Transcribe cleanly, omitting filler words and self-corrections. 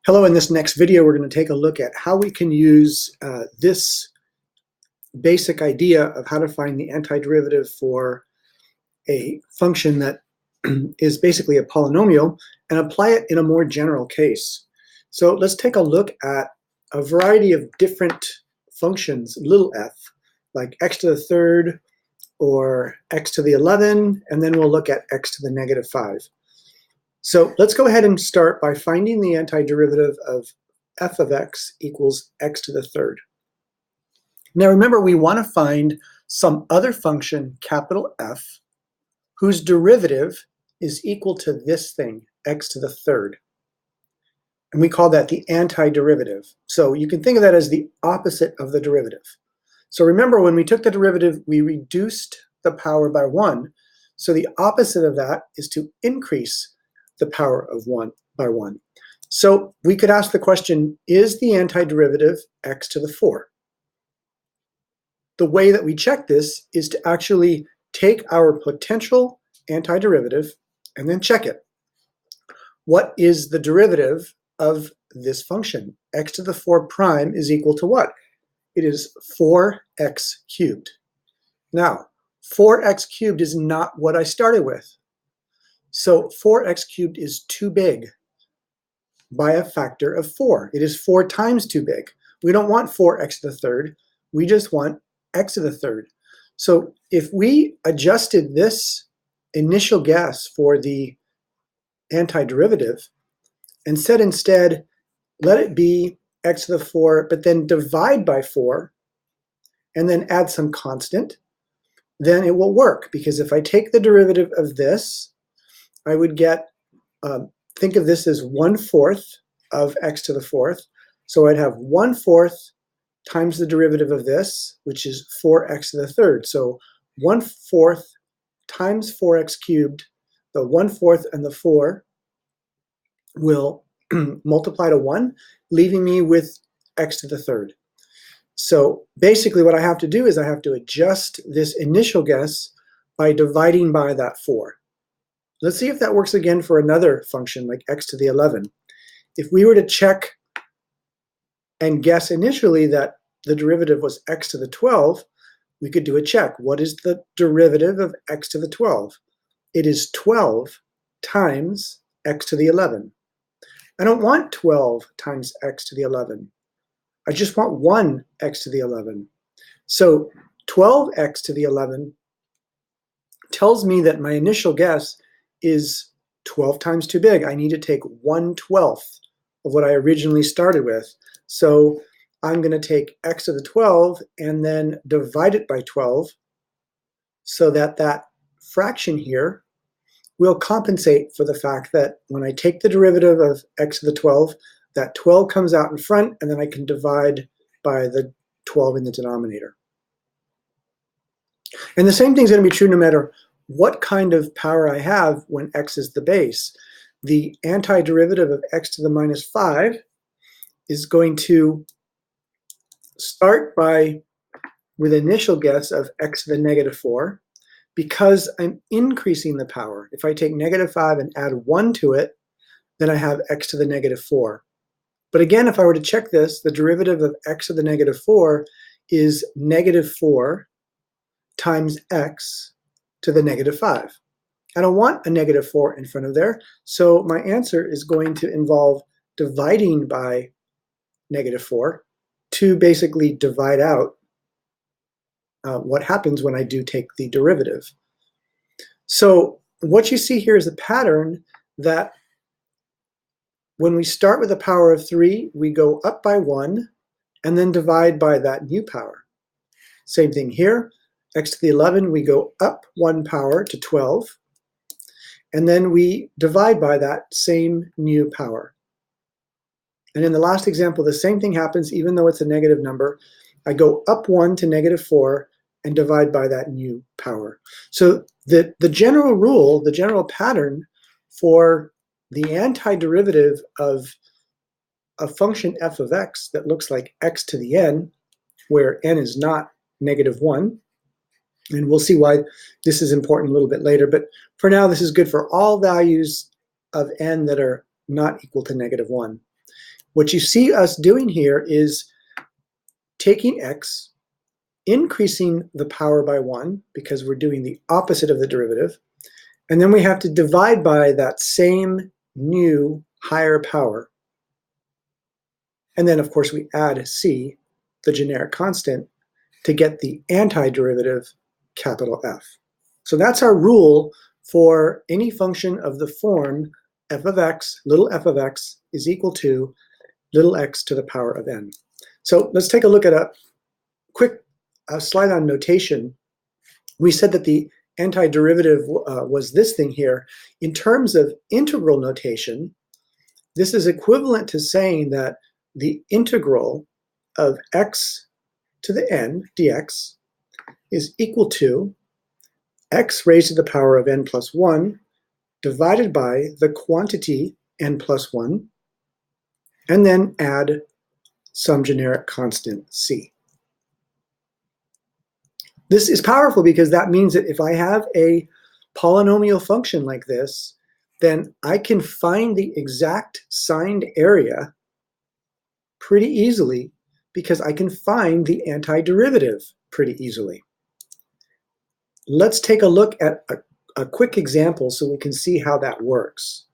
Hello, in this next video, we're going to take a look at how we can use this basic idea of how to find the antiderivative for a function that is basically a polynomial and apply it in a more general case. So let's take a look at a variety of different functions, little f, like x to the third or x to the 11, and then we'll look at x to the negative 5. So let's go ahead and start by finding the antiderivative of f of x equals x to the third. Now remember, we want to find some other function, capital F, whose derivative is equal to this thing, x to the third. And we call that the antiderivative. So you can think of that as the opposite of the derivative. So remember, when we took the derivative, we reduced the power by 1. So the opposite of that is to increase the power of 1 by 1. So we could ask the question, is the antiderivative x to the 4? The way that we check this is to actually take our potential antiderivative and then check it. What is the derivative of this function? X to the 4 prime is equal to what? It is 4x cubed. Now, 4x cubed is not what I started with. So 4x cubed is too big by a factor of 4. It is 4 times too big. We don't want 4x to the third. We just want x to the third. So if we adjusted this initial guess for the antiderivative and said instead, let it be x to the 4, but then divide by 4, and then add some constant, then it will work. Because if I take the derivative of this, I would get, think of this as 1/4 of x to the 4th. So I'd have 1/4 times the derivative of this, which is 4x to the third. So 1/4 times 4x cubed, the 1/4 and the 4 will multiply to 1, leaving me with x to the third. So basically what I have to do is I have to adjust this initial guess by dividing by that 4. Let's see if that works again for another function like x to the 11. If we were to check and guess initially that the derivative was x to the 12, we could do a check. What is the derivative of x to the 12? It is 12 times x to the 11. I don't want 12 times x to the 11. I just want 1 x to the 11. So 12x to the 11 tells me that my initial guess is 12 times too big. I need to take 1/12 of what I originally started with. So I'm going to take x to the 12 and then divide it by 12 so that that fraction here will compensate for the fact that when I take the derivative of x to the 12, that 12 comes out in front, and then I can divide by the 12 in the denominator. And the same thing's going to be true no matter what kind of power I have when x is the base. The antiderivative of x to the minus 5 is going to start with initial guess of x to the negative 4, because I'm increasing the power. If I take negative 5 and add 1 to it, then I have x to the negative 4. But again, if I were to check this, the derivative of x to the negative 4 is negative 4 times x to the negative 5. I don't want a negative 4 in front of there, so my answer is going to involve dividing by negative 4 to basically divide out what happens when I do take the derivative. So what you see here is a pattern that when we start with a power of 3, we go up by 1 and then divide by that new power. Same thing here. X to the 11, we go up 1 power to 12, and then we divide by that same new power. And in the last example, the same thing happens even though it's a negative number. I go up 1 to negative 4 and divide by that new power. So the general rule, the general pattern for the antiderivative of a function f of x that looks like x to the n, where n is not negative 1, and we'll see why this is important a little bit later, but for now this is good for all values of n that are not equal to negative 1, What you see us doing here is taking x, increasing the power by 1 because we're doing the opposite of the derivative, and then we have to divide by that same new higher power. And then, of course, we add c, the generic constant, to get the antiderivative, capital F. So that's our rule for any function of the form f of x, little f of x, is equal to little x to the power of n. So let's take a look at a quick slide on notation. We said that the antiderivative was this thing here. In terms of integral notation, this is equivalent to saying that the integral of x to the n dx is equal to x raised to the power of n plus 1 divided by the quantity n plus 1, and then add some generic constant c. This is powerful because that means that if I have a polynomial function like this, then I can find the exact signed area pretty easily because I can find the antiderivative pretty easily. Let's take a look at a quick example so we can see how that works.